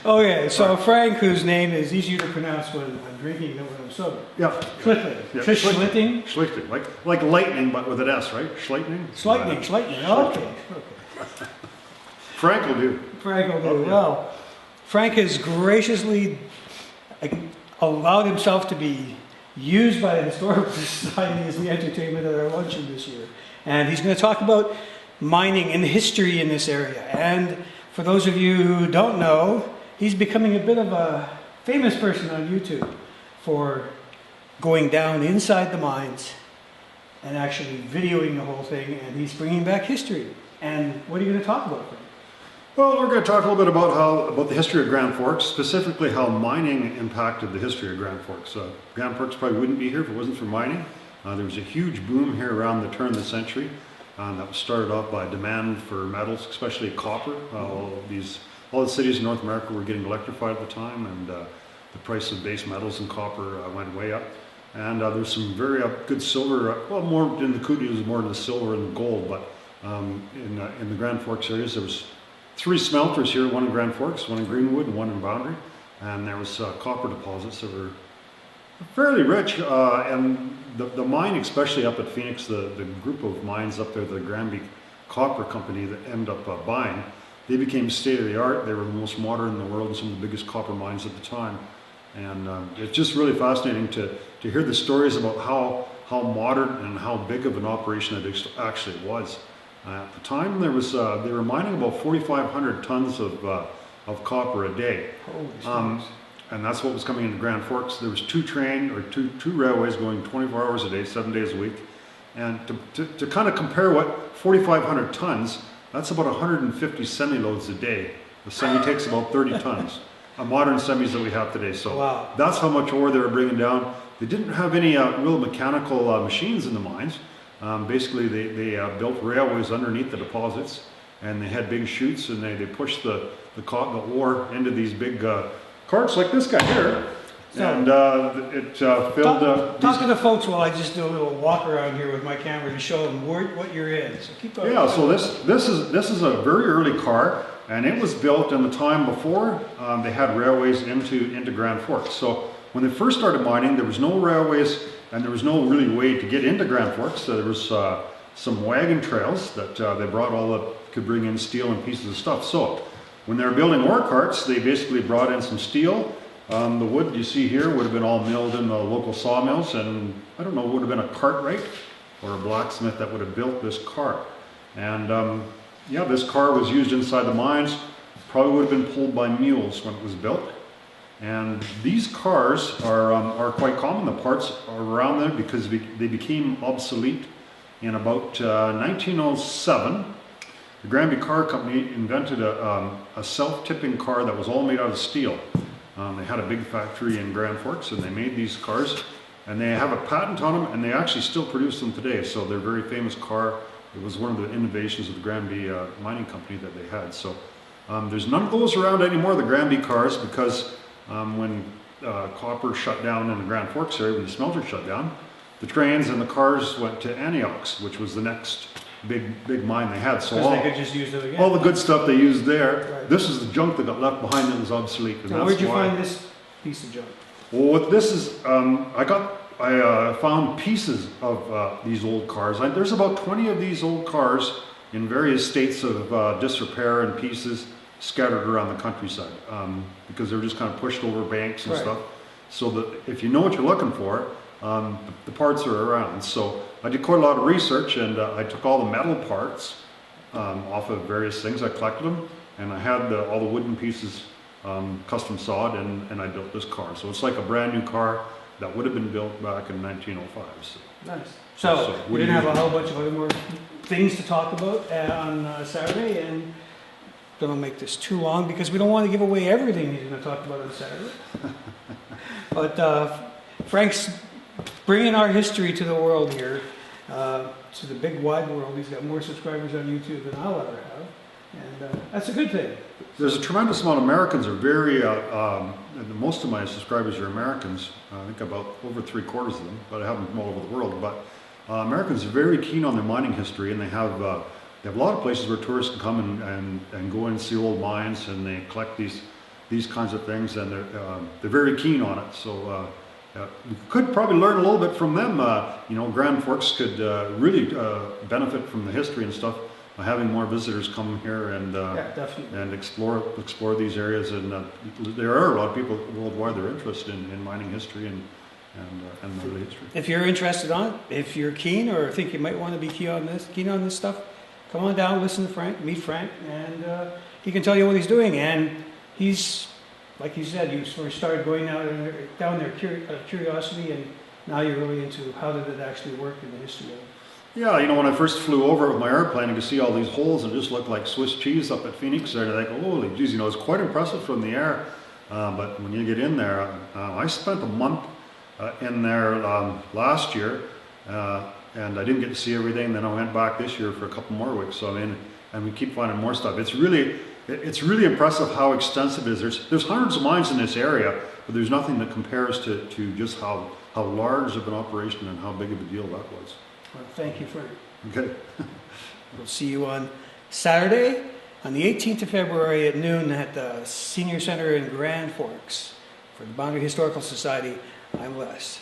Okay, so Frank, whose name is easier to pronounce when drinking than when I'm sober. Yeah. Schlichting. Yeah. Schlichting? Schlichting. Like lightning, but with an S, right? Schlichting? Schlichting. Okay. Frank will do. Frank will do. Oh, yeah. Well, Frank has graciously allowed himself to be used by the Historical Society as the entertainment at our luncheon this year. And he's going to talk about mining and history in this area. And for those of you who don't know, he's becoming a bit of a famous person on YouTube for going down inside the mines and actually videoing the whole thing, and he's bringing back history. And what are you going to talk about, Frank? Well, we're going to talk a little bit about the history of Grand Forks, specifically how mining impacted the history of Grand Forks. Grand Forks probably wouldn't be here if it wasn't for mining. There was a huge boom here around the turn of the century that was started off by demand for metals, especially copper. All the cities in North America were getting electrified at the time, and the price of base metals and copper went way up. And there's some very good silver, well, more in the Kootenays, more in the silver and the gold, but in the Grand Forks areas there was 3 smelters here, one in Grand Forks, one in Greenwood, and one in Boundary. And there was copper deposits that were fairly rich. And the mine, especially up at Phoenix, the group of mines up there, the Granby Copper Company that ended up buying, they became state-of-the-art. They were the most modern in the world and some of the biggest copper mines at the time. And it's just really fascinating to hear the stories about how modern and how big of an operation it actually was. At the time, they were mining about 4,500 tons of copper a day. And that's what was coming into Grand Forks. There was 2 railways going 24 hours a day, 7 days a week. And to kind of compare what 4,500 tons, that's about 150 semi-loads a day. The semi takes about 30 tons. Modern semis that we have today. So wow. That's how much ore they were bringing down. They didn't have any real mechanical machines in the mines. Basically, they built railways underneath the deposits, and they had big chutes, and they pushed the ore into these big carts like this guy here. So, and it filled... Talk to the folks while I just do a little walk around here with my camera to show them what you're in. So keep going. Yeah, so this is a very early car, and it was built in the time before they had railways into Grand Forks. So when they first started mining, there was no railways, and there was no really way to get into Grand Forks. So there was some wagon trails that they brought all that could bring in steel and pieces of stuff. So when they were building ore carts, they basically brought in some steel. The wood you see here would have been all milled in the local sawmills, and I don't know, would have been a cartwright or a blacksmith that would have built this car. And yeah, this car was used inside the mines. Probably would have been pulled by mules when it was built. And these cars are quite common. The parts are around there because they became obsolete in about 1907. The Granby Car Company invented a self-tipping car that was all made out of steel. They had a big factory in Grand Forks, and they made these cars, and they have a patent on them, and they actually still produce them today. So they're a very famous car. It was one of the innovations of the Granby Mining Company that they had. So there's none of those around anymore, the Granby cars, because when copper shut down in the Grand Forks area, when the smelter shut down, the trains and the cars went to Antioch, which was the next big mine they had. So they could just use it again. All the good stuff they used there. Right. This is the junk that got left behind that was obsolete. And now, where'd you find this piece of junk? Well, what this is, I found pieces of these old cars. There's about 20 of these old cars in various states of disrepair and pieces scattered around the countryside because they were just kind of pushed over banks and stuff. So that if you know what you're looking for, the parts are around. So I did quite a lot of research, and I took all the metal parts off of various things. I collected them, and I had all the wooden pieces custom sawed, and I built this car. So it's like a brand new car that would have been built back in 1905. So. Nice. So we didn't have a whole bunch of other more things to talk about on Saturday, and don't make this too long because we don't want to give away everything he's going to talk about on Saturday. But Frank's bringing our history to the world here, to the big wide world. He's got more subscribers on YouTube than I'll ever have, and that's a good thing. There's a tremendous amount of Americans are very, most of my subscribers are Americans. I think about over 3/4 of them, but I have them from all over the world. But Americans are very keen on their mining history, and they have a lot of places where tourists can come and go and see old mines, and they collect these these kinds of things, and they're very keen on it. So we could probably learn a little bit from them. You know, Grand Forks could really benefit from the history and stuff by having more visitors come here and definitely. and explore these areas. And there are a lot of people worldwide that are interested in mining history and mineral history. If you're interested on it, if you're keen or think you might want to be keen on this stuff, come on down, listen to Frank, meet Frank, and he can tell you what he's doing. And he's, like you said, you sort of started going down there out of curiosity, and now you're really into how did it actually work in the history of it. Yeah, you know, when I first flew over with my airplane, I could see all these holes and it just looked like Swiss cheese up at Phoenix there. And I think, holy geez, you know, it's quite impressive from the air. But when you get in there, I spent a month in there last year, and I didn't get to see everything. Then I went back this year for a couple more weeks. So I mean, and we keep finding more stuff. It's really impressive how extensive it is. There's hundreds of mines in this area, but there's nothing that compares to just how large of an operation and how big of a deal that was. Well, thank you, Frank. Okay. We'll see you on Saturday, on the 18th of February at noon at the Senior Center in Grand Forks. For the Boundary Historical Society, I'm Les.